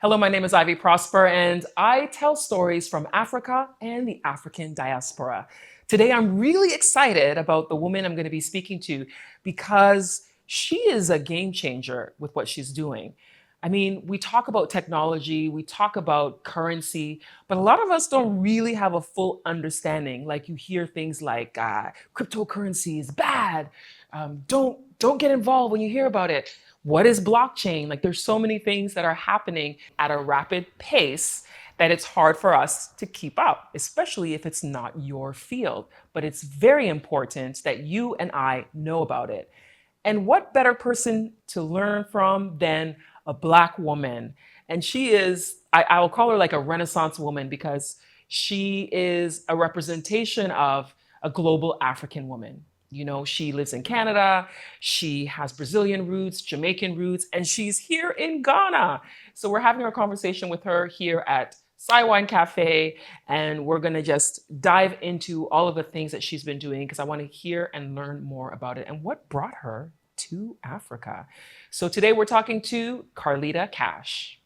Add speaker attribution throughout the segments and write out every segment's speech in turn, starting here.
Speaker 1: Hello, my name is Ivy Prosper, and I tell stories from Africa and the African diaspora. Today, I'm really excited about the woman I'm going to be speaking to because she is a game changer with what she's doing. I mean, we talk about technology, we talk about currency, but a lot of us don't really have a full understanding. Like you hear things like cryptocurrency is bad. Don't get involved when you hear about it. What is blockchain? Like there's so many things that are happening at a rapid pace that it's hard for us to keep up, especially if it's not your field. But it's very important that you and I know about it. And what better person to learn from than a Black woman? And she is, I will call her like a Renaissance woman because she is a representation of a global African woman. You know, she lives in Canada, she has Brazilian roots, Jamaican roots, and she's here in Ghana. So we're having a conversation with her here at Wine Cafe, and we're gonna just dive into all of the things that she's been doing because I want to hear and learn more about it and what brought her to Africa. So today we're talking to Carlita Cash.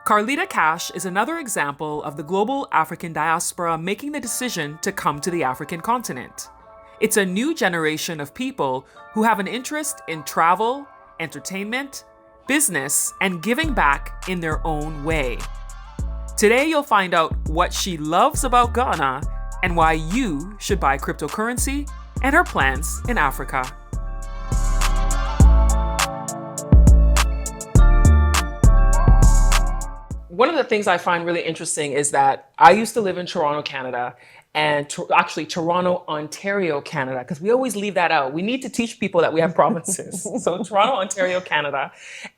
Speaker 1: Carlita Cash is another example of the global African diaspora making the decision to come to the African continent. It's a new generation of people who have an interest in travel, entertainment, business, and giving back in their own way. Today, you'll find out what she loves about Ghana and why you should buy cryptocurrency and her plans in Africa. One of the things I find really interesting is that I used to live in Toronto, Canada, and actually Toronto, Ontario, Canada, because we always leave that out. We need to teach people that we have provinces. So Toronto, Ontario, Canada.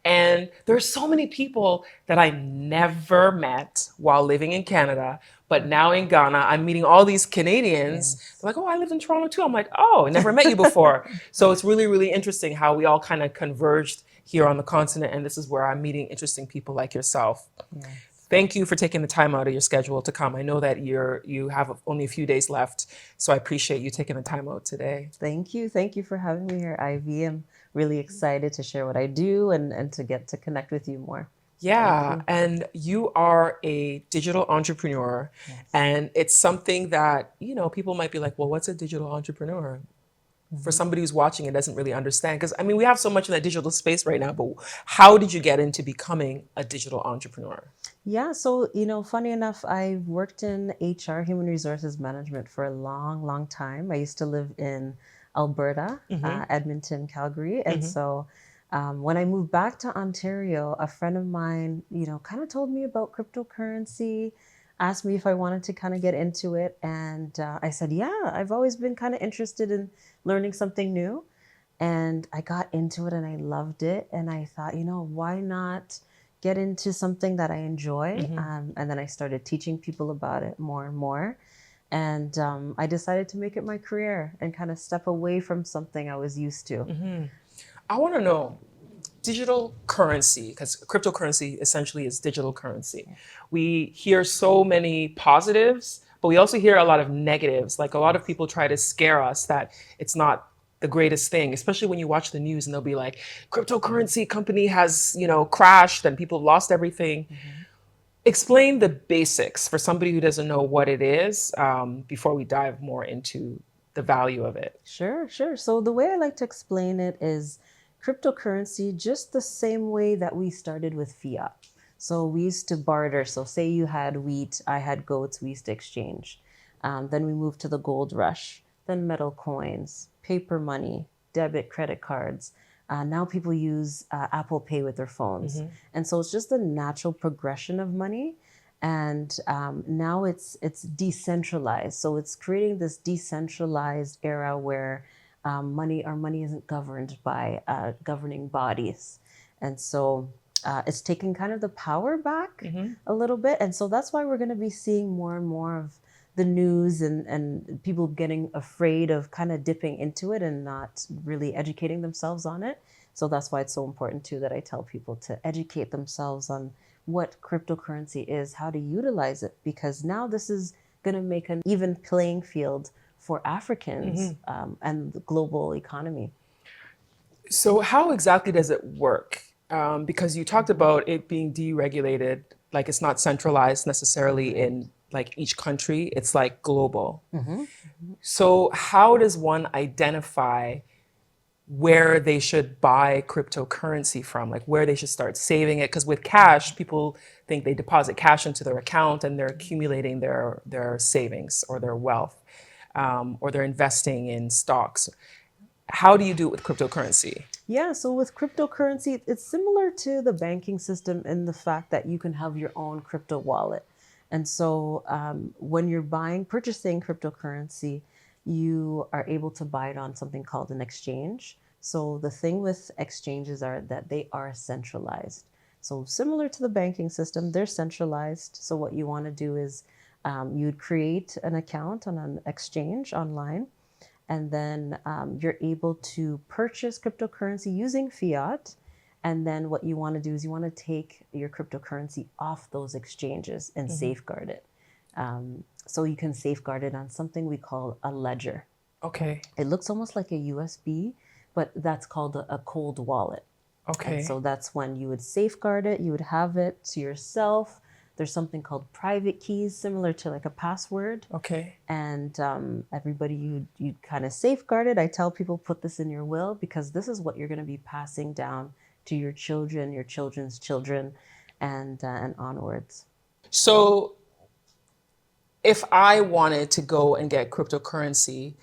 Speaker 1: And there's so many people that I never met while living in Canada, but now in Ghana, I'm meeting all these Canadians.
Speaker 2: Yes.
Speaker 1: They're like, oh, I lived in Toronto too. I'm like, oh, I never met you before. So it's really, really interesting how we all kind of converged here on the continent. And this is where I'm meeting interesting people like yourself.
Speaker 2: Yes.
Speaker 1: Thank you for taking the time out of your schedule to come. I know that you have only a few days left, so I appreciate you taking the time out today.
Speaker 2: Thank you. Thank you for having me here, Ivy. I'm really excited to share what I do and to get to connect with you more.
Speaker 1: Yeah, and you are a digital entrepreneur,
Speaker 2: Yes.
Speaker 1: and it's something that, people might be like, well, what's a digital entrepreneur? For somebody who's watching and doesn't really understand, because I mean, we have so much in that digital space right now, but how did you get into becoming a digital entrepreneur?
Speaker 2: Yeah, so, funny enough, I worked in HR, human resources management, for a long, long time. I used to live in Alberta, Edmonton, Calgary. And so when I moved back to Ontario, a friend of mine, kind of told me about cryptocurrency, asked me if I wanted to kind of get into it. And I said, yeah, I've always been kind of interested in learning something new. And I got into it and I loved it. And I thought, why not get into something that I enjoy? And then I started teaching people about it more and more. And I decided to make it my career and kind of step away from something I was used to.
Speaker 1: I want to know digital currency, because cryptocurrency essentially is digital currency. We hear so many positives, but we also hear a lot of negatives. Like a lot of people try to scare us that it's not the greatest thing, especially when you watch the news and they'll be like, cryptocurrency company has, crashed and people have lost everything. Explain the basics for somebody who doesn't know what it is, before we dive more into the value of it.
Speaker 2: Sure, sure. So the way I like to explain it is cryptocurrency, just the same way that we started with fiat. So we used to barter. So say you had wheat, I had goats, we used to exchange. Then we moved to the gold rush, then metal coins, paper money, debit, credit cards. Now people use Apple Pay with their phones. And so it's just the natural progression of money. And now it's decentralized. So it's creating this decentralized era where our money isn't governed by governing bodies. And so it's taking kind of the power back a little bit. And so that's why we're going to be seeing more and more of the news and people getting afraid of kind of dipping into it and not really educating themselves on it. So that's why it's so important too that I tell people to educate themselves on what cryptocurrency is, how to utilize it, because now this is going to make an even playing field for Africans and the global economy.
Speaker 1: So how exactly does it work? Because you talked about it being deregulated, like it's not centralized necessarily
Speaker 2: Right.
Speaker 1: in like each country, it's like global.
Speaker 2: Mm-hmm.
Speaker 1: So how does one identify where they should buy cryptocurrency from, like where they should start saving it? Because with cash, people think they deposit cash into their account and they're accumulating their savings or their wealth, or they're investing in stocks. How do you do it with cryptocurrency?
Speaker 2: Yeah, so with cryptocurrency, it's similar to the banking system in the fact that you can have your own crypto wallet. And so when you're purchasing cryptocurrency, you are able to buy it on something called an exchange. So the thing with exchanges are that they are centralized. So similar to the banking system, they're centralized. So what you want to do is you'd create an account on an exchange online, and then you're able to purchase cryptocurrency using fiat. And then what you want to do is you want to take your cryptocurrency off those exchanges and safeguard it. So you can safeguard it on something we call a ledger.
Speaker 1: Okay.
Speaker 2: It looks almost like a USB, but that's called a cold wallet. And so
Speaker 1: Okay.
Speaker 2: that's when you would safeguard it, you would have it to yourself. There's something called private keys, similar to like a password.
Speaker 1: Okay.
Speaker 2: And everybody, you kind of safeguard it. I tell people, put this in your will, because this is what you're going to be passing down to your children, your children's children, and onwards.
Speaker 1: So if I wanted to go and get cryptocurrency,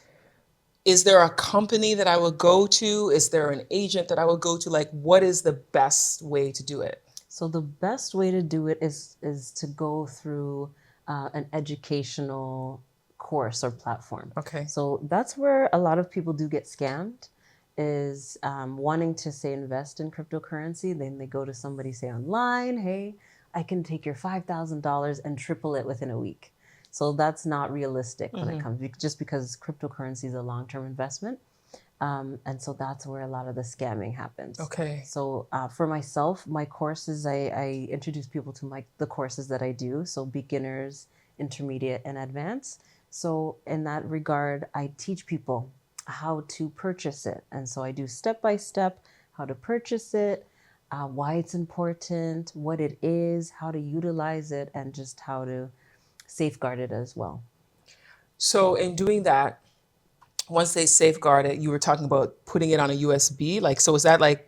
Speaker 1: is there a company that I would go to? Is there an agent that I would go to? Like, what is the best way to do it?
Speaker 2: So the best way to do it is to go through an educational course or platform.
Speaker 1: Okay.
Speaker 2: So that's where a lot of people do get scammed, is wanting to say invest in cryptocurrency. Then they go to somebody, say online, hey, I can take your $5,000 and triple it within a week. So that's not realistic when it comes, just because cryptocurrency is a long-term investment. And so that's where a lot of the scamming happens.
Speaker 1: Okay.
Speaker 2: So for myself, my courses, I introduce people to the courses that I do. So beginners, intermediate, and advanced. So in that regard, I teach people how to purchase it. And so I do step by step how to purchase it, why it's important, what it is, how to utilize it, and just how to safeguard it as well.
Speaker 1: So in doing that, once they safeguard it, you were talking about putting it on a USB. Like, so is that like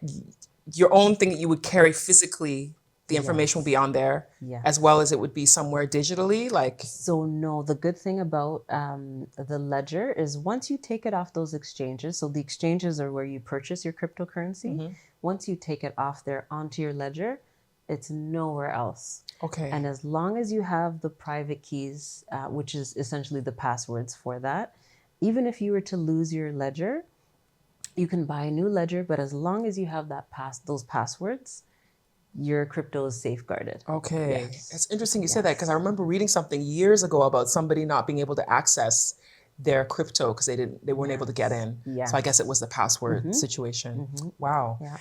Speaker 1: your own thing that you would carry physically? The information will be
Speaker 2: Yes.
Speaker 1: on there as
Speaker 2: Yes.
Speaker 1: well as it would be somewhere digitally. Like,
Speaker 2: So no, the good thing about the ledger is once you take it off those exchanges, so the exchanges are where you purchase your cryptocurrency. Once you take it off there onto your ledger, it's nowhere else.
Speaker 1: okay.
Speaker 2: And as long as you have the private keys, which is essentially the passwords for that, even if you were to lose your ledger, you can buy a new ledger. But as long as you have those passwords, your crypto is safeguarded.
Speaker 1: Okay.
Speaker 2: Yes.
Speaker 1: It's interesting you said that because I
Speaker 2: Yes.
Speaker 1: remember reading something years ago about somebody not being able to access their crypto because they weren't able to get in. So I guess it was the password situation. Wow.
Speaker 2: Yeah.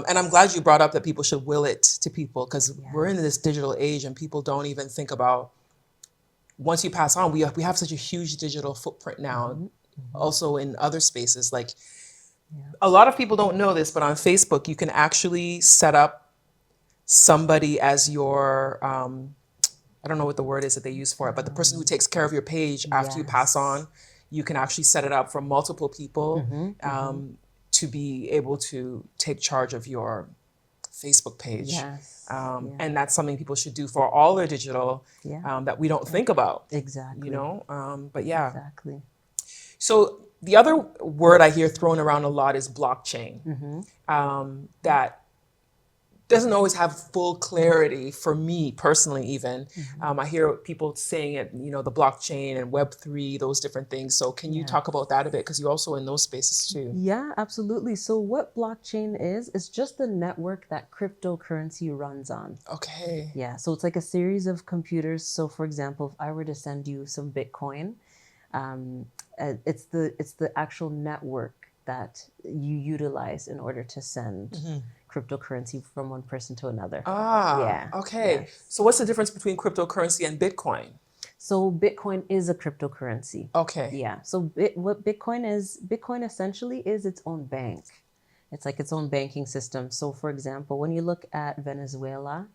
Speaker 1: And I'm glad you brought up that people should will it to people because we're in
Speaker 2: Yes.
Speaker 1: this digital age and people don't even think about once you pass on, we have such a huge digital footprint now. Also in other spaces, like a lot of people don't know this, but on Facebook, you can actually set up somebody as your, I don't know what the word is that they use for it, but the person who takes care of your page after you pass
Speaker 2: Yes.
Speaker 1: on, you can actually set it up for multiple people to be able to take charge of your Facebook page.
Speaker 2: Yes.
Speaker 1: And that's something people should do for all their digital
Speaker 2: Yeah.
Speaker 1: that we don't think about,
Speaker 2: Exactly.
Speaker 1: you know? But yeah.
Speaker 2: Exactly.
Speaker 1: So the other word I hear thrown around a lot is blockchain. That doesn't always have full clarity for me personally, even. I hear people saying it, you know, the blockchain and Web3, those different things. So can you talk about that a bit? Because you're also in those spaces too.
Speaker 2: Yeah, absolutely. So what blockchain is just the network that cryptocurrency runs on.
Speaker 1: Okay.
Speaker 2: Yeah, so it's like a series of computers. So for example, if I were to send you some Bitcoin, it's the actual network that you utilize in order to send cryptocurrency from one person to another.
Speaker 1: Ah,
Speaker 2: Yeah.
Speaker 1: okay.
Speaker 2: Yes.
Speaker 1: So what's the difference between cryptocurrency and Bitcoin?
Speaker 2: So Bitcoin is a cryptocurrency.
Speaker 1: Okay.
Speaker 2: Yeah. So what Bitcoin essentially is its own bank. It's like its own banking system. So, for example, when you look at Venezuela,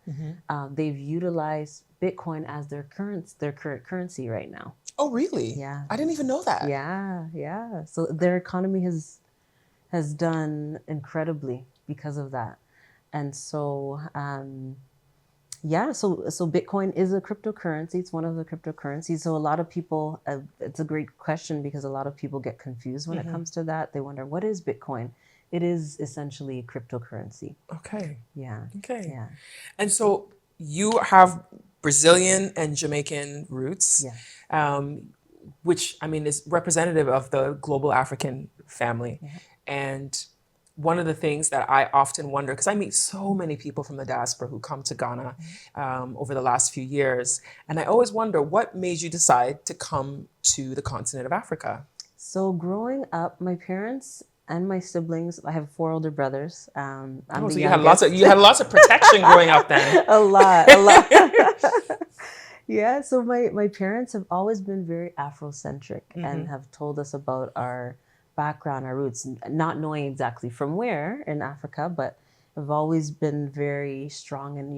Speaker 2: they've utilized Bitcoin as their current currency right now.
Speaker 1: Oh, really?
Speaker 2: Yeah,
Speaker 1: I didn't even know that.
Speaker 2: yeah. So their economy has done incredibly because of that. And so, so Bitcoin is a cryptocurrency. It's one of the cryptocurrencies. So a lot of people, it's a great question because a lot of people get confused when it comes to that. They wonder, what is Bitcoin? It is essentially a cryptocurrency.
Speaker 1: Okay.
Speaker 2: Yeah.
Speaker 1: Okay.
Speaker 2: Yeah.
Speaker 1: And so you have Brazilian and Jamaican roots,
Speaker 2: Yeah.
Speaker 1: which I mean is representative of the global African family.
Speaker 2: Yeah.
Speaker 1: And one of the things that I often wonder, because I meet so many people from the diaspora who come to Ghana over the last few years, and I always wonder what made you decide to come to the continent of Africa?
Speaker 2: So growing up, my parents and my siblings, I have four older brothers. I'm
Speaker 1: Oh,
Speaker 2: the
Speaker 1: so
Speaker 2: youngest.
Speaker 1: you had lots of protection growing up then.
Speaker 2: A lot. Yeah, so my parents have always been very Afrocentric and have told us about our background, our roots, not knowing exactly from where in Africa, but have always been very strong. And,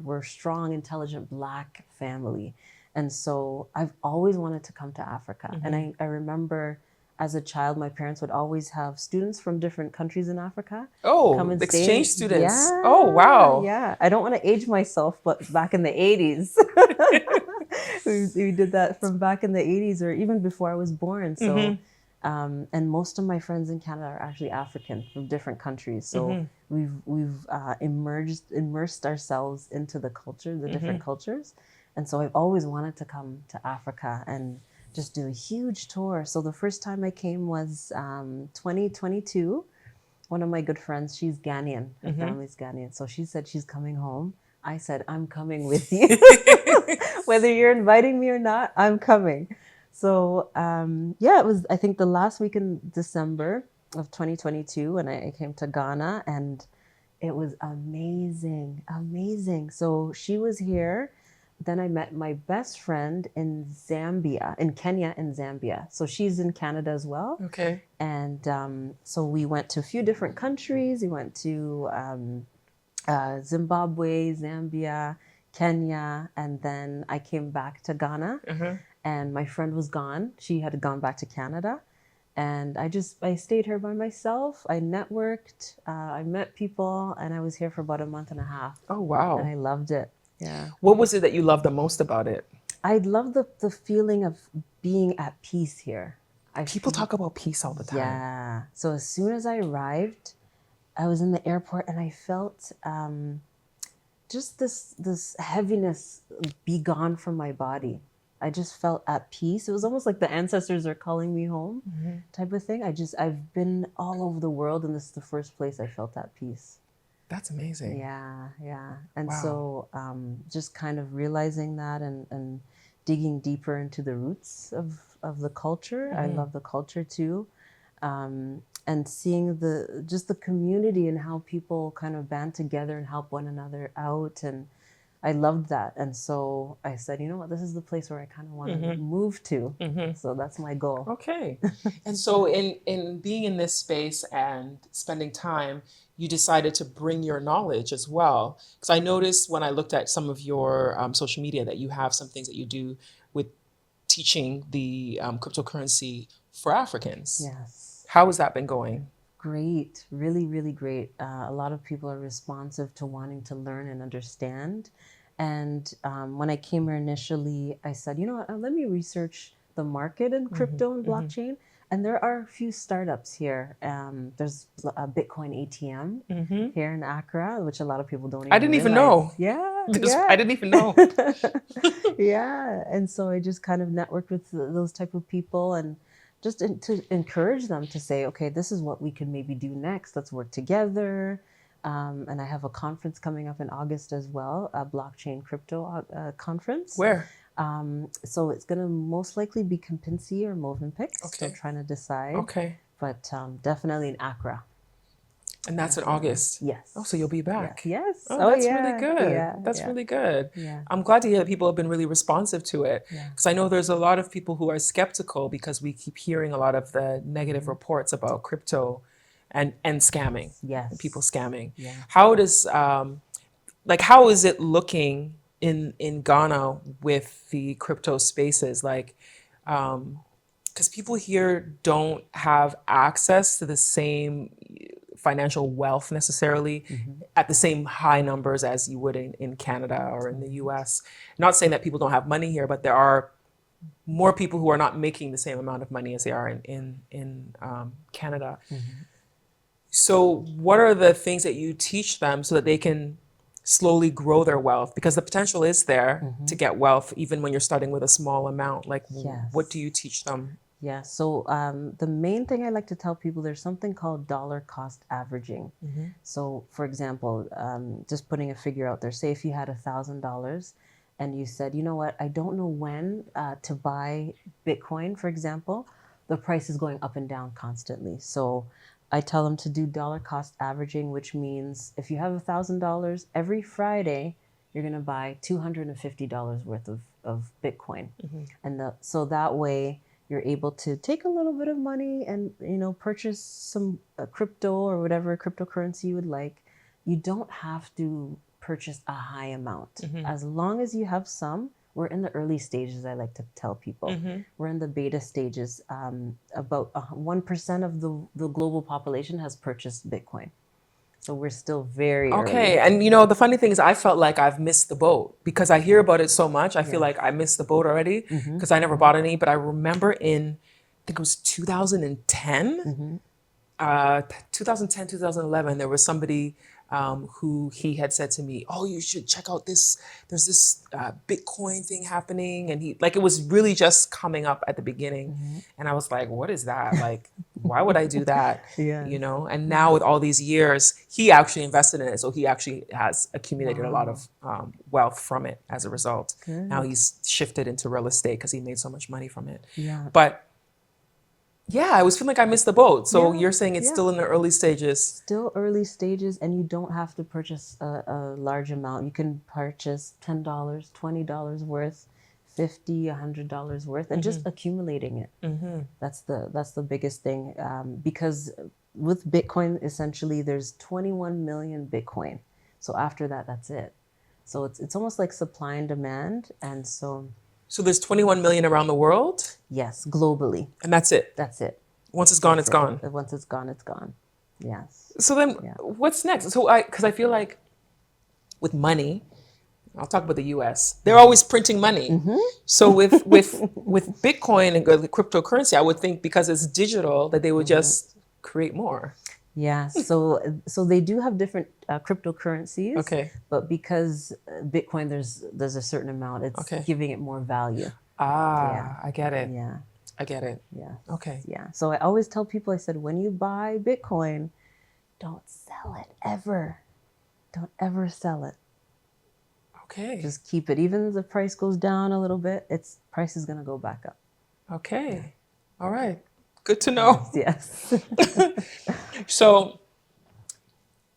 Speaker 2: we're a strong, intelligent Black family. And so I've always wanted to come to Africa. And I remember as a child, my parents would always have students from different countries in Africa come
Speaker 1: Oh,
Speaker 2: and stay.
Speaker 1: exchange students.
Speaker 2: Yeah.
Speaker 1: Oh, wow.
Speaker 2: Yeah. I don't want to age myself, but back in the 80s, we did that from back in the 80s or even before I was born. So, and most of my friends in Canada are actually African from different countries. So we've immersed ourselves into the culture, the different cultures. And so I've always wanted to come to Africa and just do a huge tour. So the first time I came was 2022. One of my good friends, she's Ghanaian. Her family's Ghanaian. So she said she's coming home. I said, I'm coming with you. Whether you're inviting me or not, I'm coming. So it was, I think, the last week in December of 2022 when I came to Ghana, and it was amazing, amazing. So she was here. Then I met my best friend in Kenya and Zambia. So she's in Canada as well.
Speaker 1: Okay.
Speaker 2: And so we went to a few different countries. We went to Zimbabwe, Zambia, Kenya, and then I came back to Ghana. And my friend was gone. She had gone back to Canada. And I stayed here by myself. I networked, I met people, and I was here for about a month and a half.
Speaker 1: Oh, wow.
Speaker 2: And I loved it. Yeah.
Speaker 1: What was it that you loved the most about it?
Speaker 2: I love the feeling of being at peace here.
Speaker 1: People talk about peace all the time.
Speaker 2: Yeah. So as soon as I arrived, I was in the airport and I felt just this heaviness be gone from my body. I just felt at peace. It was almost like the ancestors are calling me home type of thing. I've been all over the world, and this is the first place I felt at peace.
Speaker 1: That's amazing.
Speaker 2: Yeah. And
Speaker 1: Wow.
Speaker 2: so just kind of realizing that and digging deeper into the roots of the culture. I love the culture too. And seeing the community and how people kind of band together and help one another out. And I loved that. And so I said, you know what, this is the place where I kind of want to move to. So that's my goal.
Speaker 1: Okay. And so in being in this space and spending time, you decided to bring your knowledge as well. Because I noticed when I looked at some of your social media that you have some things that you do with teaching the cryptocurrency for Africans.
Speaker 2: Yes.
Speaker 1: How has that been going?
Speaker 2: Great. Really, really great. A lot of people are responsive to wanting to learn and understand. And when I came here initially, I said, you know what, let me research the market in crypto and blockchain. And there are a few startups here. There's a Bitcoin ATM here in Accra, which a lot of people don't even
Speaker 1: I didn't even
Speaker 2: realize.
Speaker 1: know.
Speaker 2: Yeah.
Speaker 1: I didn't even know.
Speaker 2: Yeah. And so I just kind of networked with those type of people and just to encourage them to say, okay, this is what we can maybe do next. Let's work together. And I have a conference coming up in August as well, a blockchain crypto conference.
Speaker 1: Where?
Speaker 2: So it's going to most likely be Kempinski or Movenpick.
Speaker 1: Okay.
Speaker 2: Still trying to decide.
Speaker 1: Okay.
Speaker 2: But definitely in Accra.
Speaker 1: And that's in August?
Speaker 2: Yes.
Speaker 1: Oh, so you'll be back?
Speaker 2: Yes.
Speaker 1: Oh, that's
Speaker 2: yeah.
Speaker 1: really good.
Speaker 2: Yeah.
Speaker 1: That's really good.
Speaker 2: Yeah.
Speaker 1: I'm glad to hear that people have been really responsive to it.
Speaker 2: Yeah.
Speaker 1: Because I know there's a lot of people who are skeptical because we keep hearing a lot of the negative reports about crypto and scamming,
Speaker 2: Yes.
Speaker 1: people scamming.
Speaker 2: Yeah.
Speaker 1: How does like how is it looking in Ghana with the crypto spaces? Like, because people here don't have access to the same financial wealth necessarily at the same high numbers as you would in Canada or in the US. Not saying that people don't have money here, but there are more people who are not making the same amount of money as they are in Canada. So, what are the things that you teach them so that they can slowly grow their wealth? Because the potential is there to get wealth, even when you're starting with a small amount. Like, what do
Speaker 2: Yes.
Speaker 1: you teach them?
Speaker 2: Yeah. So the main thing I like to tell people, there's something called dollar cost averaging. So, for example, just putting a figure out there, say if you had $1,000 and you said, you know what, I don't know when to buy Bitcoin, for example, the price is going up and down constantly. So I tell them to do dollar cost averaging, which means if you have $1,000 every Friday, you're going to buy $250 worth of Bitcoin. And so that way, you're able to take a little bit of money and purchase some crypto or whatever cryptocurrency you would like. You don't have to purchase a high amount. As long as you have some. We're in the early stages, I like to tell people. We're in the beta stages. About 1% of the global population has purchased Bitcoin. So we're still very
Speaker 1: Okay,
Speaker 2: early.
Speaker 1: and the funny thing is, I felt like I've missed the boat because I hear about it so much. I feel like I missed the boat already because I never bought any. But I remember I think it was 2010, 2010, 2011, there was somebody who he had said to me, "Oh, you should check out this. There's this Bitcoin thing happening," and it was really just coming up at the beginning, and I was like, "What is that? Like, why would I do that?"
Speaker 2: Yeah.
Speaker 1: And now with all these years, he actually invested in it, so he actually has accumulated a lot of wealth from it as a result. Now
Speaker 2: Good.
Speaker 1: he's shifted into real estate because he made so much money from it.
Speaker 2: Yeah.
Speaker 1: But yeah, I was feeling like I missed the boat. So
Speaker 2: Yeah,
Speaker 1: you're saying it's
Speaker 2: yeah.
Speaker 1: still in the early stages.
Speaker 2: Still early stages, and you don't have to purchase a large amount. You can purchase $10, $20 worth, $50, $100 worth, and just accumulating it. That's the biggest thing, because with Bitcoin, essentially, there's 21 million Bitcoin. So after that, that's it. So it's almost like supply and demand, and so
Speaker 1: So there's 21 million around the world,
Speaker 2: yes, globally,
Speaker 1: and that's it.
Speaker 2: that's it.
Speaker 1: Once it's gone,
Speaker 2: That's
Speaker 1: it's gone.
Speaker 2: it. Once it's gone, it's gone. Yes.
Speaker 1: So then
Speaker 2: Yeah.
Speaker 1: what's next? Because I feel like with money, I'll talk about the US, they're always printing money. So with Bitcoin and cryptocurrency, I would think because it's digital that they would just create more.
Speaker 2: Yeah, so they do have different cryptocurrencies,
Speaker 1: Okay.
Speaker 2: but because Bitcoin, there's a certain amount, it's
Speaker 1: Okay.
Speaker 2: giving it more value.
Speaker 1: Ah, I get it.
Speaker 2: Yeah,
Speaker 1: I get it.
Speaker 2: yeah,
Speaker 1: Okay.
Speaker 2: yeah. So I always tell people, I said, when you buy Bitcoin, don't sell it ever. Don't ever sell it.
Speaker 1: Okay.
Speaker 2: Just keep it. Even if the price goes down a little bit, its price is gonna go back up.
Speaker 1: Okay. All right. Good to know.
Speaker 2: Yes.
Speaker 1: So,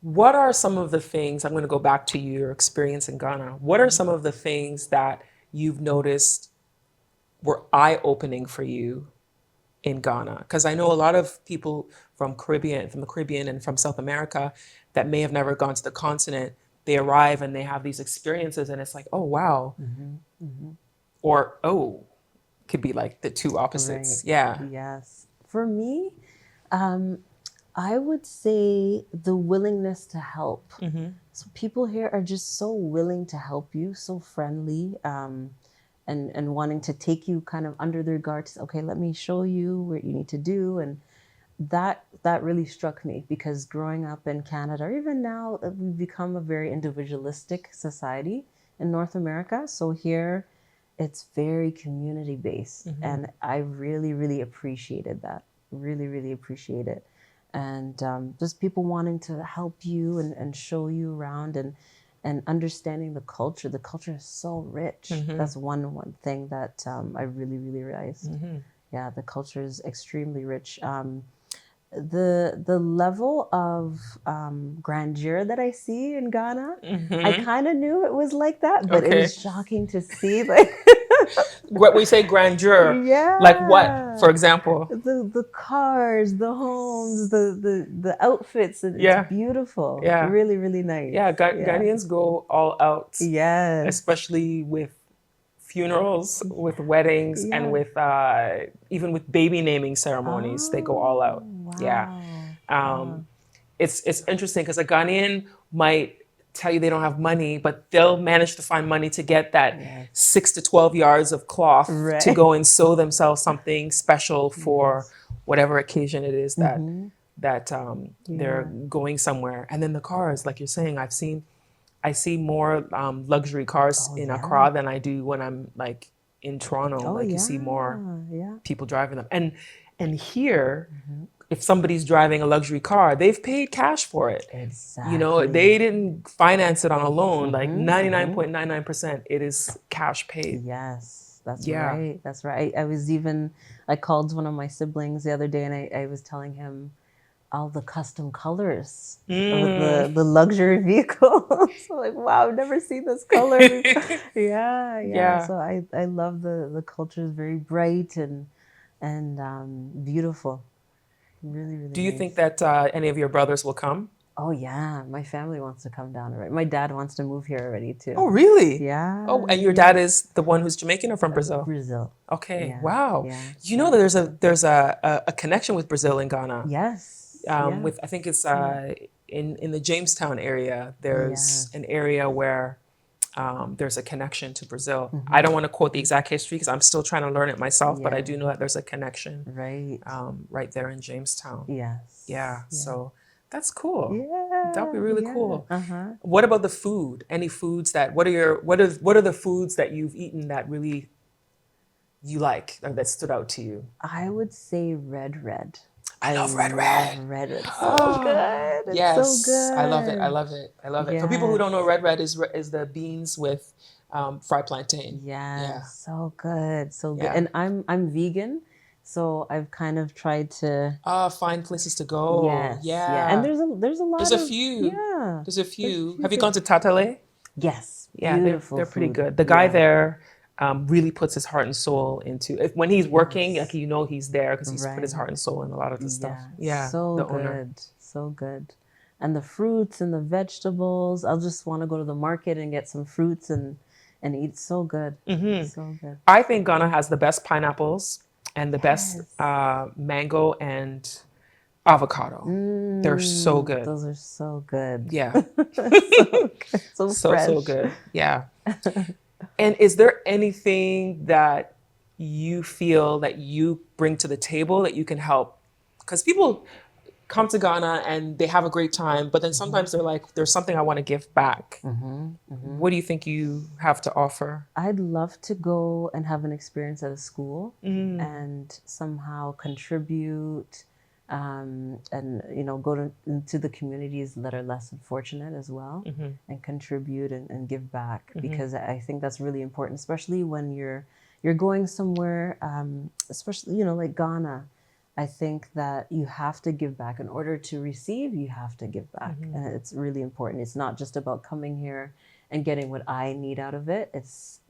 Speaker 1: what are some of the things, I'm going to go back to your experience in Ghana. What are some of the things that you've noticed were eye-opening for you in Ghana? Because I know a lot of people from the Caribbean and from South America that may have never gone to the continent, they arrive and they have these experiences and it's like, oh, wow. Or, oh, could be like the two opposites.
Speaker 2: Right.
Speaker 1: Yeah.
Speaker 2: Yes. For me, I would say the willingness to help. So people here are just so willing to help you, so friendly, and wanting to take you kind of under their guard. To say, okay, let me show you what you need to do, and that really struck me because growing up in Canada, or even now, we've become a very individualistic society in North America. So here, it's very community based, and I really, really appreciated that. Really, really appreciate it. And just people wanting to help you and show you around and understanding the culture. The culture is so rich. That's one thing that I really, really realized. Yeah, the culture is extremely rich. The level of grandeur that I see in Ghana, I
Speaker 1: Hmm.
Speaker 2: kind of knew it was like that, but it
Speaker 1: Okay.
Speaker 2: was shocking to see. Like,
Speaker 1: What we say grandeur, like what,
Speaker 2: yeah,
Speaker 1: for example?
Speaker 2: the cars, the homes, the outfits, and it's
Speaker 1: Yeah,
Speaker 2: beautiful.
Speaker 1: yeah,
Speaker 2: Really, really nice.
Speaker 1: yeah.
Speaker 2: Yeah.
Speaker 1: Ghanaians go all out,
Speaker 2: Yes.
Speaker 1: especially with funerals, with weddings, and
Speaker 2: Yeah.
Speaker 1: with even with baby naming ceremonies. They go all
Speaker 2: Oh,
Speaker 1: out. Yeah.
Speaker 2: wow.
Speaker 1: Um,
Speaker 2: Wow.
Speaker 1: it's interesting because a Ghanaian might tell you they don't have money, but they'll manage to find money to get that
Speaker 2: Yes.
Speaker 1: 6 to 12 yards of cloth to
Speaker 2: Right.
Speaker 1: go and sew themselves something special for
Speaker 2: Yes.
Speaker 1: whatever occasion it is
Speaker 2: Mm-hmm.
Speaker 1: that they're
Speaker 2: Yeah.
Speaker 1: going somewhere. And then the cars, like you're saying, I see more luxury cars
Speaker 2: Oh,
Speaker 1: in
Speaker 2: yeah.
Speaker 1: Accra than I do when I'm like in Toronto.
Speaker 2: Oh,
Speaker 1: Like you
Speaker 2: yeah.
Speaker 1: see more
Speaker 2: Yeah.
Speaker 1: people driving them, and here
Speaker 2: Hmm.
Speaker 1: if somebody's driving a luxury car, they've paid cash for it. You know,
Speaker 2: Exactly.
Speaker 1: they didn't finance it on a loan. Like
Speaker 2: Mm-hmm. Mm-hmm.
Speaker 1: 99.99%, it is cash paid.
Speaker 2: Yes, that's
Speaker 1: Yeah.
Speaker 2: right. That's right. I was even, I called one of my siblings the other day and I was telling him all the custom colors of
Speaker 1: Mm.
Speaker 2: the luxury vehicles. So like, wow, I've never seen this color before. Yeah, yeah.
Speaker 1: Yeah.
Speaker 2: So I love the culture is very bright and beautiful. Really, really
Speaker 1: Do you think
Speaker 2: nice.
Speaker 1: that any of your brothers will come?
Speaker 2: Oh yeah, my family wants to come down already. My dad wants to move here already too.
Speaker 1: Oh, really? Oh,
Speaker 2: Yeah,
Speaker 1: and your
Speaker 2: yeah.
Speaker 1: dad is the one who's Jamaican or from Brazil?
Speaker 2: Brazil.
Speaker 1: Okay.
Speaker 2: Yeah,
Speaker 1: Wow.
Speaker 2: yeah,
Speaker 1: You know
Speaker 2: yeah.
Speaker 1: that there's a connection with Brazil and Ghana.
Speaker 2: Yes, yeah,
Speaker 1: With I think it's
Speaker 2: yeah.
Speaker 1: in the Jamestown area. There's an
Speaker 2: Yes.
Speaker 1: area where there's a connection to Brazil. I
Speaker 2: Mm-hmm.
Speaker 1: don't want to quote the exact history because I'm still trying to learn it myself, but I
Speaker 2: Yeah,
Speaker 1: do know that there's a connection
Speaker 2: right.
Speaker 1: right there in Jamestown.
Speaker 2: Yes.
Speaker 1: Yeah,
Speaker 2: Yeah.
Speaker 1: so that's cool. That'd be
Speaker 2: Yeah,
Speaker 1: really
Speaker 2: yeah.
Speaker 1: cool.
Speaker 2: Uh-huh.
Speaker 1: What about the food? Any foods that what are the foods that you've eaten that really you like or that stood out to you?
Speaker 2: I would say red.
Speaker 1: I
Speaker 2: I
Speaker 1: love red
Speaker 2: love
Speaker 1: red.
Speaker 2: red. It's so good. It's so
Speaker 1: Yes, I love it. I
Speaker 2: good.
Speaker 1: love it. I love it. For people who
Speaker 2: Yes.
Speaker 1: don't know, red is the beans with fried plantain. Yeah,
Speaker 2: Yes. So good. So good.
Speaker 1: yeah.
Speaker 2: And I'm vegan, so I've kind of tried to.
Speaker 1: Find places to go.
Speaker 2: Yes. Yeah. And
Speaker 1: Yeah,
Speaker 2: there's a
Speaker 1: there's
Speaker 2: lot
Speaker 1: a
Speaker 2: of,
Speaker 1: few.
Speaker 2: yeah.
Speaker 1: There's a
Speaker 2: There's a
Speaker 1: few.
Speaker 2: few
Speaker 1: Have you
Speaker 2: things.
Speaker 1: gone to Tatale?
Speaker 2: Yes.
Speaker 1: Yeah,
Speaker 2: Beautiful
Speaker 1: they're pretty
Speaker 2: food.
Speaker 1: good. The guy
Speaker 2: Yeah.
Speaker 1: there really puts his heart and soul into when he's working. Like
Speaker 2: Yes.
Speaker 1: you know, he's there because he's put his
Speaker 2: Right.
Speaker 1: heart and soul in a lot of the stuff.
Speaker 2: Yeah,
Speaker 1: Yeah,
Speaker 2: so
Speaker 1: the owner.
Speaker 2: good, so good. And the fruits and the vegetables, I'll just want to go to the market and get some fruits and eat. So good,
Speaker 1: Hmm.
Speaker 2: so good.
Speaker 1: I think Ghana has the best pineapples and the best
Speaker 2: Yes.
Speaker 1: mango and avocado. They're so good.
Speaker 2: Those are so good.
Speaker 1: Yeah,
Speaker 2: So good, so
Speaker 1: so
Speaker 2: fresh.
Speaker 1: good. Yeah. And is there anything that you feel that you bring to the table that you can help? Because people come to Ghana and they have a great time, but then
Speaker 2: Hmm.
Speaker 1: sometimes they're like, there's something I want to give back.
Speaker 2: Hmm. Hmm.
Speaker 1: What do you think you have to offer?
Speaker 2: I'd love to go and have an experience at a school
Speaker 1: Mm,
Speaker 2: and somehow contribute and go into the communities that are less fortunate as well
Speaker 1: hmm
Speaker 2: and contribute and give back
Speaker 1: hmm
Speaker 2: because I think that's really important, especially when you're going somewhere, especially like Ghana. I think that you have to give back in order to receive. You have to give back,
Speaker 1: hmm
Speaker 2: and it's really important. It's not just about coming here and getting what I need out of it. It's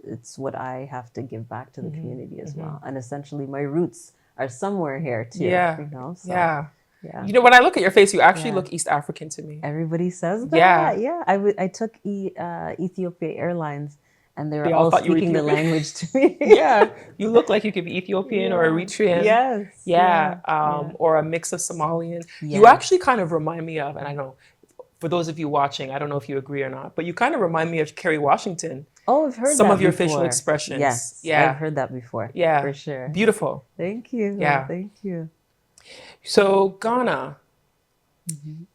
Speaker 2: what I have to give back to the
Speaker 1: hmm
Speaker 2: community as
Speaker 1: hmm
Speaker 2: well. And essentially, my roots are somewhere here too.
Speaker 1: Yeah,
Speaker 2: So
Speaker 1: yeah.
Speaker 2: yeah,
Speaker 1: You know, when I look at your face, you actually
Speaker 2: yeah.
Speaker 1: look East African to me.
Speaker 2: Everybody says
Speaker 1: Yeah,
Speaker 2: that. Yeah, I took Ethiopia Airlines, and they were
Speaker 1: they all
Speaker 2: all
Speaker 1: thought you were
Speaker 2: speaking the
Speaker 1: Ethiopian.
Speaker 2: language to me.
Speaker 1: Yeah, you look like you could be Ethiopian or
Speaker 2: Yeah.
Speaker 1: Eritrean.
Speaker 2: Yes.
Speaker 1: Yeah,
Speaker 2: Yeah. Yeah.
Speaker 1: or a mix of Somalian. You actually
Speaker 2: Yes.
Speaker 1: kind of remind me of, and I know for those of you watching, I don't know if you agree or not, but you kind of remind me of Kerry Washington.
Speaker 2: Oh, I've heard
Speaker 1: Some of
Speaker 2: that
Speaker 1: your facial
Speaker 2: before.
Speaker 1: expressions.
Speaker 2: Yes, I've
Speaker 1: Yeah,
Speaker 2: heard that before
Speaker 1: yeah.
Speaker 2: for sure.
Speaker 1: Beautiful.
Speaker 2: Thank you.
Speaker 1: Yeah.
Speaker 2: Thank you.
Speaker 1: So, Ghana,
Speaker 2: Mhm.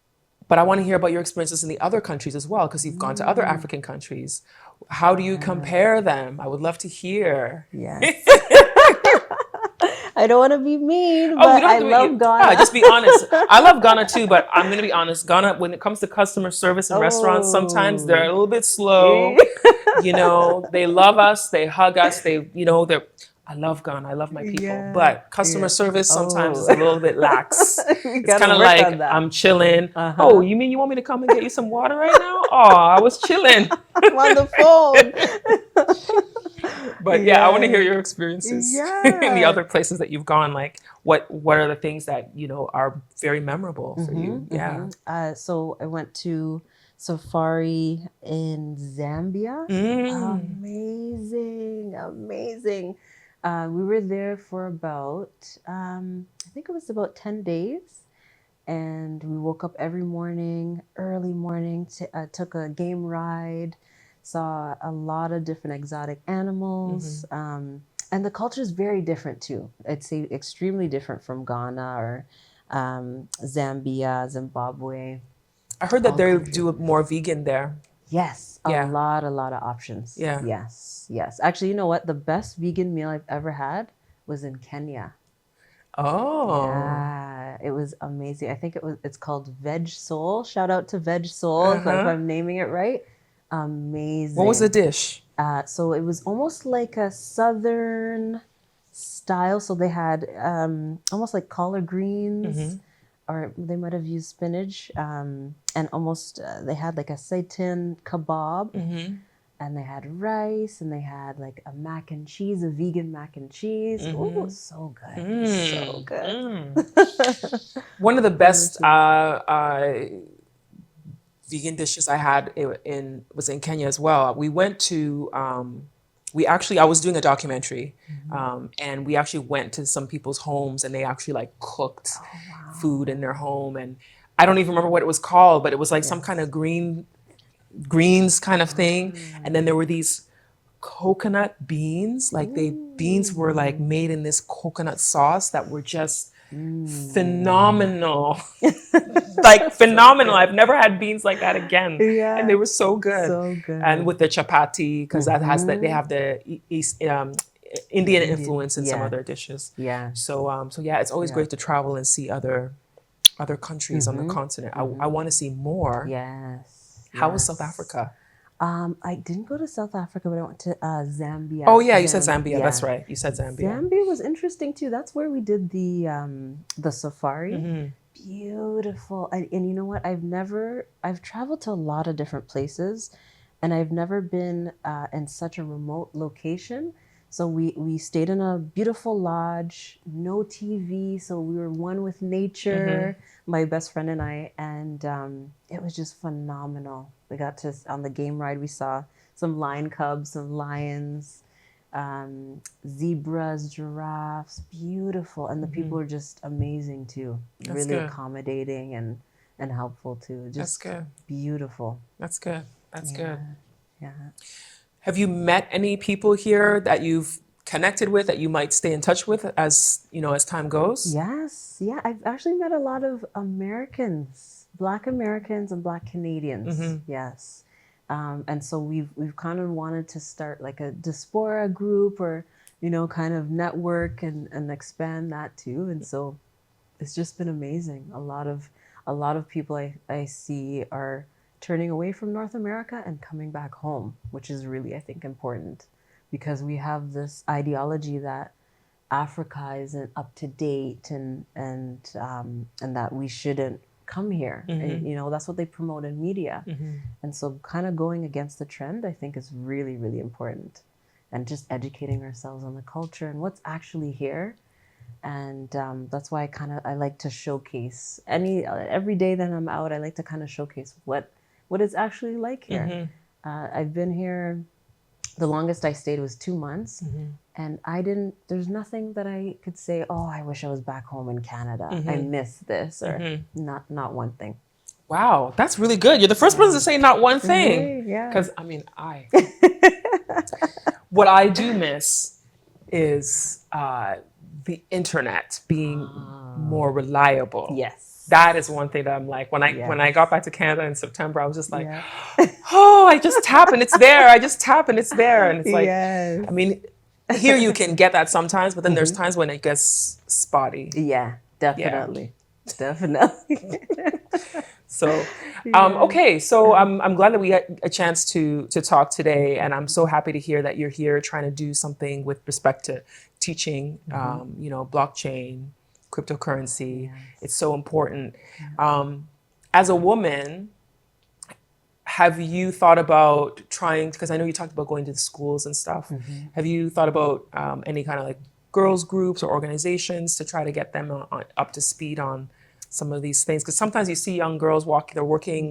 Speaker 1: but I want to hear about your experiences in the other countries as well, because you've gone to other
Speaker 2: Mm,
Speaker 1: African countries. How do you
Speaker 2: yeah.
Speaker 1: compare them? I would love to hear.
Speaker 2: Yes. I don't want to be mean,
Speaker 1: Oh, you
Speaker 2: but
Speaker 1: don't
Speaker 2: I
Speaker 1: have to be,
Speaker 2: love
Speaker 1: yeah,
Speaker 2: Ghana.
Speaker 1: just be honest. I love Ghana too, but I'm going to be honest. Ghana, when it comes to customer service in restaurants, sometimes they're a
Speaker 2: Oh.
Speaker 1: little bit slow. You know, they love us, they hug us, they're I love Ghana. I love my people,
Speaker 2: Yeah,
Speaker 1: but customer
Speaker 2: yeah.
Speaker 1: service sometimes is
Speaker 2: Oh,
Speaker 1: a little bit lax.
Speaker 2: we
Speaker 1: It's
Speaker 2: gotta
Speaker 1: kind of
Speaker 2: work on
Speaker 1: like
Speaker 2: that.
Speaker 1: I'm chilling. Oh,
Speaker 2: Uh-huh.
Speaker 1: you mean you want me to come and get you some water right now? Oh, I was chilling.
Speaker 2: I'm on the phone.
Speaker 1: But yeah, I want to hear
Speaker 2: Yes.
Speaker 1: your experiences in the
Speaker 2: Yeah.
Speaker 1: other places that you've gone. Like, what are the things that are very memorable for you? Yeah.
Speaker 2: So I went to safari in Zambia.
Speaker 1: Mm.
Speaker 2: Amazing, amazing. We were there for about, I think it was about 10 days. And we woke up every morning, early morning, took a game ride, saw a lot of different exotic
Speaker 1: Hmm.
Speaker 2: animals. And the culture is very different too. I'd say extremely different from Ghana or Zambia, Zimbabwe,
Speaker 1: I heard that
Speaker 2: all
Speaker 1: they
Speaker 2: countries.
Speaker 1: do more vegan there.
Speaker 2: Yes,
Speaker 1: Yeah.
Speaker 2: a lot of options.
Speaker 1: Yeah.
Speaker 2: Yes, yes. Actually, you know what? The best vegan meal I've ever had was in Kenya.
Speaker 1: Oh.
Speaker 2: Yeah, it was amazing. I think it's called Veg Soul. Shout out to Veg Soul if
Speaker 1: Uh-huh.
Speaker 2: I'm naming it right.
Speaker 1: What was the
Speaker 2: Amazing.
Speaker 1: dish?
Speaker 2: So it was almost like a southern style. So they had almost like collard greens,
Speaker 1: Hmm.
Speaker 2: or they might have used spinach, and almost they had like a seitan kebab,
Speaker 1: Hmm.
Speaker 2: and they had rice, and they had like a mac and cheese, a vegan mac and cheese. Oh,
Speaker 1: Hmm.
Speaker 2: so good, so
Speaker 1: Mm.
Speaker 2: good.
Speaker 1: Mm. One of the best
Speaker 2: Delicious.
Speaker 1: vegan dishes I had in was in Kenya as well. We went to we actually I was doing a documentary,
Speaker 2: Mhm.
Speaker 1: and we actually went to some people's homes and they actually like cooked
Speaker 2: Oh,
Speaker 1: food in
Speaker 2: wow.
Speaker 1: their home, and I don't even remember what it was called, but it was like some kind
Speaker 2: Yes.
Speaker 1: of greens kind of thing, and then
Speaker 2: Mm.
Speaker 1: there were these coconut beans, like they beans were like
Speaker 2: Ooh.
Speaker 1: made in this coconut sauce that were just
Speaker 2: Mm.
Speaker 1: phenomenal. Like
Speaker 2: So
Speaker 1: phenomenal.
Speaker 2: good.
Speaker 1: I've never had beans like that again, and they
Speaker 2: Yeah,
Speaker 1: were so good.
Speaker 2: so
Speaker 1: And
Speaker 2: good.
Speaker 1: with the chapati, because that has that they
Speaker 2: Mm-hmm.
Speaker 1: have the East
Speaker 2: The
Speaker 1: Indian
Speaker 2: Indian.
Speaker 1: influence in some of
Speaker 2: Yeah.
Speaker 1: their dishes.
Speaker 2: Yes.
Speaker 1: So yeah, it's always
Speaker 2: Yeah.
Speaker 1: great to travel and see other countries on the
Speaker 2: Mm-hmm.
Speaker 1: continent. I
Speaker 2: Mm-hmm.
Speaker 1: want to see more.
Speaker 2: Yes.
Speaker 1: How was South
Speaker 2: Yes.
Speaker 1: Africa?
Speaker 2: I didn't go to South Africa, but I went to
Speaker 1: Oh
Speaker 2: Zambia.
Speaker 1: yeah, you said Zambia. That's
Speaker 2: Yeah.
Speaker 1: right. You said Zambia.
Speaker 2: Zambia was interesting too. That's where we did the safari.
Speaker 1: Hmm.
Speaker 2: Beautiful. And you know what? I've traveled to a lot of different places, and I've never been in such a remote location. So we stayed in a beautiful lodge, no TV, so we were one with
Speaker 1: Hmm.
Speaker 2: nature, my best friend and I, and it was just phenomenal. We got to on the game ride. We saw some lion cubs, some lions, zebras, giraffes, beautiful, and the people
Speaker 1: Hmm.
Speaker 2: are just amazing too.
Speaker 1: That's
Speaker 2: Really
Speaker 1: good.
Speaker 2: accommodating and helpful too.
Speaker 1: That's
Speaker 2: Just
Speaker 1: good.
Speaker 2: beautiful.
Speaker 1: That's good. That's good.
Speaker 2: Yeah, yeah.
Speaker 1: Have you met any people here that you've connected with that you might stay in touch with as as time goes?
Speaker 2: Yes, yeah. I've actually met a lot of Americans, Black Americans and Black Canadians.
Speaker 1: Hmm.
Speaker 2: Yes, and so we've kind of wanted to start like a diaspora group, or kind of network and expand that too. And so it's just been amazing. A lot of people I see are turning away from North America and coming back home, which is really, I think, important, because we have this ideology that Africa isn't up to date, and that we shouldn't come here. And,
Speaker 1: Hmm.
Speaker 2: that's what they promote in media.
Speaker 1: Hmm.
Speaker 2: And so kind of going against the trend, I think, is really, really important. And just educating ourselves on the culture and what's actually here. And that's why I like to showcase every day that I'm out. I like to kind of showcase what it's actually like here.
Speaker 1: Hmm.
Speaker 2: I've been here. The longest I stayed was 2 months,
Speaker 1: Hmm.
Speaker 2: and I didn't. There's nothing that I could say. Oh, I wish I was back home in Canada. I
Speaker 1: Hmm.
Speaker 2: miss this, or
Speaker 1: Hmm.
Speaker 2: not one thing.
Speaker 1: Wow, that's really good. You're the first person to
Speaker 2: Yeah.
Speaker 1: say not one thing.
Speaker 2: Really? Yeah.
Speaker 1: Because I mean, what I do miss is the internet being more
Speaker 2: Oh,
Speaker 1: reliable. That is
Speaker 2: yes.
Speaker 1: one thing that I'm like when I got
Speaker 2: Yes.
Speaker 1: back to Canada in September, I was just like,
Speaker 2: Yeah.
Speaker 1: oh, I just tap and it's there. I just tap and it's there, and it's like,
Speaker 2: Yes.
Speaker 1: I mean, here you can get that sometimes, but then there's
Speaker 2: Hmm.
Speaker 1: times when it gets spotty.
Speaker 2: Yeah,
Speaker 1: Yeah.
Speaker 2: definitely. Definitely.
Speaker 1: So,
Speaker 2: Yeah.
Speaker 1: okay. So I'm glad that we got a chance to talk today, and I'm so happy to hear that you're here trying to do something with respect to teaching, blockchain, cryptocurrency.
Speaker 2: Yes.
Speaker 1: It's so important. As a woman, have you thought about trying, because I know you talked about going to the schools and stuff. Have you thought about any kind of like girls groups or organizations to try to get them up to speed on some of these things? Because sometimes you see young girls they're working,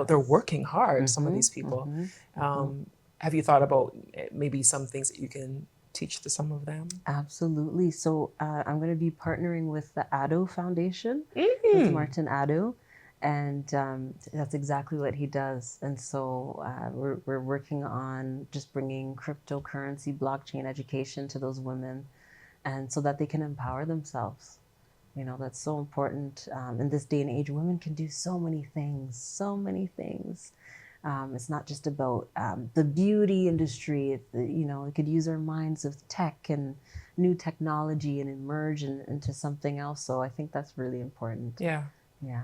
Speaker 1: they're working hard, some of these people. Have you thought about maybe some things that you can teach to some of them?
Speaker 2: Absolutely. So I'm going to be partnering with the Addo Foundation, with Martin Addo, and that's exactly what he does. And so we're working on just bringing cryptocurrency, blockchain education to those women, and so that they can empower themselves. That's so important in this day and age. Women can do so many things, so many things. It's not just about the beauty industry. It could use our minds of tech and new technology and emerge into something else. So I think that's really important.
Speaker 1: Yeah.
Speaker 2: Yeah.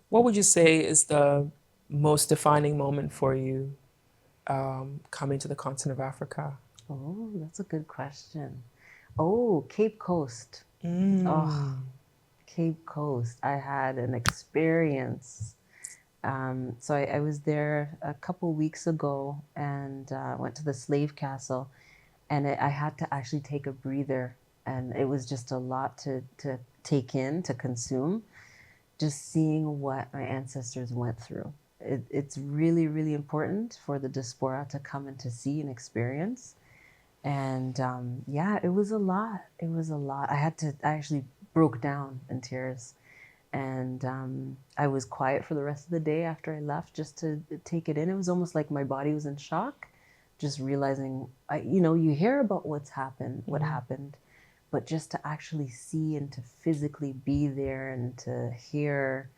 Speaker 1: What would you say is the most defining moment for you coming to the continent of Africa?
Speaker 2: Oh, that's a good question. Oh, Cape Coast. Oh, Cape Coast. I had an experience. So I was there a couple weeks ago and went to the slave castle, and I had to actually take a breather, and it was just a lot to take in, to consume, just seeing what my ancestors went through. It's really, really important for the diaspora to come and to see and experience. And yeah, it was a lot. It was a lot. I actually broke down in tears. And I was quiet for the rest of the day after I left just to take it in. It was almost like my body was in shock, just realizing, you hear about what happened, but just to actually see and to physically be there and to hear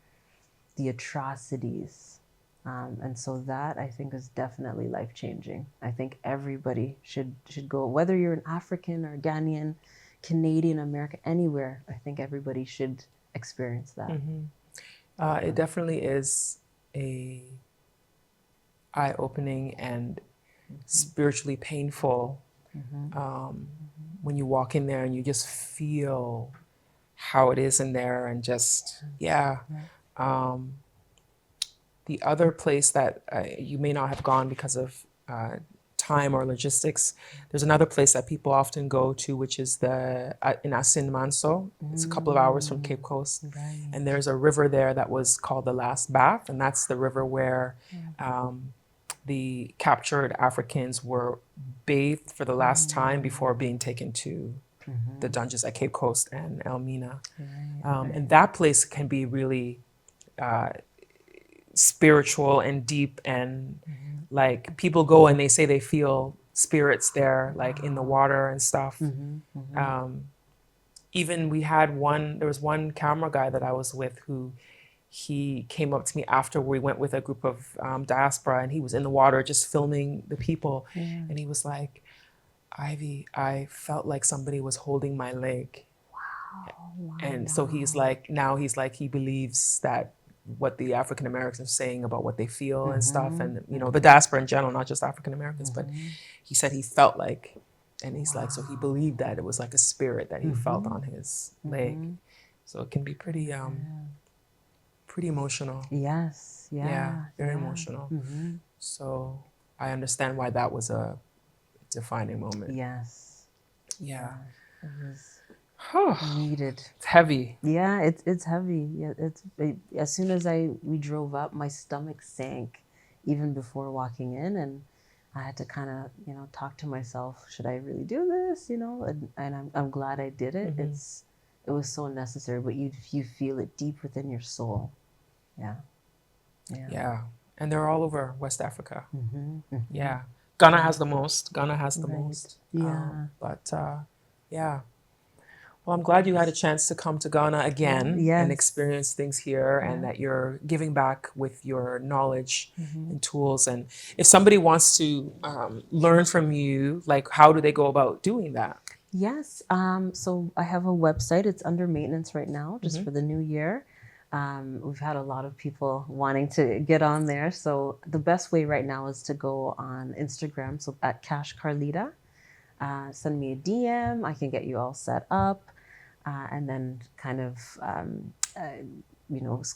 Speaker 2: the atrocities. And so that, I think, is definitely life-changing. I think everybody should go, whether you're an African or Ghanaian, Canadian, American, anywhere. I think everybody should experience that.
Speaker 1: It definitely is a eye-opening and spiritually painful when you walk in there and you just feel how it is in there, and just the other place that you may not have gone because of time or logistics, there's another place that people often go to, which is in Asin Manso. It's a couple of hours from Cape Coast.
Speaker 2: Right.
Speaker 1: And there's a river there that was called the Last Bath, and that's the river where the captured Africans were bathed for the last time before being taken to the dungeons at Cape Coast and Elmina. And that place can be really spiritual and deep, and like people go and they say they feel spirits there, like in the water and stuff. Even there was one camera guy that I was with who he came up to me after we went with a group of diaspora, and he was in the water just filming the people. And he was like, Ivy, I felt like somebody was holding my leg. And so he's like, he believes that what the African Americans are saying about what they feel and stuff, and the diaspora in general, not just African Americans, but he said he felt like, and he's like, so he believed that it was like a spirit that he felt on his leg. So it can be pretty emotional.
Speaker 2: Yes.
Speaker 1: Yeah, very emotional. So I understand why that was a defining moment.
Speaker 2: Yes.
Speaker 1: Yeah.
Speaker 2: It was needed.
Speaker 1: It's heavy.
Speaker 2: Yeah, it's heavy. Yeah, as soon as we drove up, my stomach sank even before walking in, and I had to kind of talk to myself. Should I really do this? And I'm glad I did it. It was so necessary, but you feel it deep within your soul.
Speaker 1: Yeah, and they're all over West Africa. Yeah, Ghana has the most.
Speaker 2: Yeah.
Speaker 1: But yeah. Well, I'm glad you had a chance to come to Ghana again and experience things here, and that you're giving back with your knowledge and tools. And if somebody wants to learn from you, like, how do they go about doing that?
Speaker 2: Yes. So I have a website. It's under maintenance right now, just for the new year. We've had a lot of people wanting to get on there. So the best way right now is to go on Instagram, so at Cash Carlita. send me a DM. I can get you all set up, and then kind of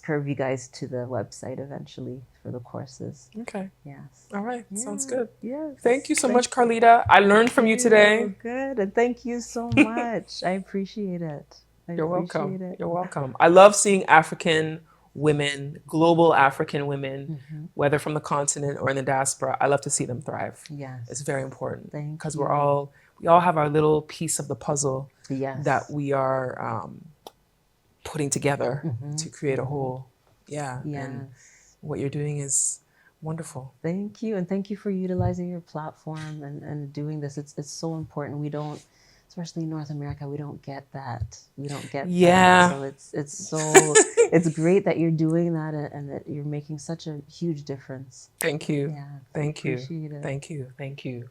Speaker 2: curve you guys to the website eventually for the courses.
Speaker 1: Okay.
Speaker 2: Yes.
Speaker 1: All right. Sounds good.
Speaker 2: Yes.
Speaker 1: Thank you so much, Carlita. I learned from you today.
Speaker 2: Good. And thank you so much. I appreciate it.
Speaker 1: You're welcome. You're welcome. I love seeing African women, global African women, whether from the continent or in the diaspora. I love to see them thrive.
Speaker 2: Yes.
Speaker 1: It's very important because
Speaker 2: you.
Speaker 1: we all have our little piece of the puzzle
Speaker 2: Yes.
Speaker 1: that we are putting together to create a whole. Yeah.
Speaker 2: Yes.
Speaker 1: And what you're doing is wonderful.
Speaker 2: Thank you. And thank you for utilizing your platform and doing this. It's so important. We don't, especially in North America, we don't get that. We don't get that. So it's great that you're doing that and that you're making such a huge difference.
Speaker 1: Thank you.
Speaker 2: Yeah.
Speaker 1: Thank you.
Speaker 2: Appreciate it.
Speaker 1: Thank you. Thank you.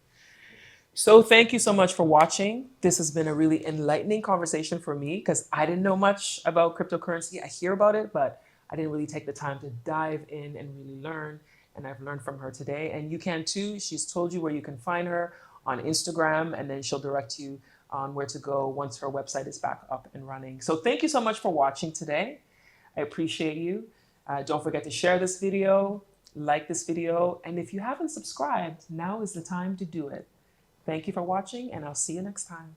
Speaker 1: So thank you so much for watching. This has been a really enlightening conversation for me because I didn't know much about cryptocurrency. I hear about it, but I didn't really take the time to dive in and really learn. And I've learned from her today. And you can too. She's told you where you can find her on Instagram, and then she'll direct you on where to go once her website is back up and running. So thank you so much for watching today. I appreciate you. Don't forget to share this video, like this video, and if you haven't subscribed, now is the time to do it. Thank you for watching, and I'll see you next time.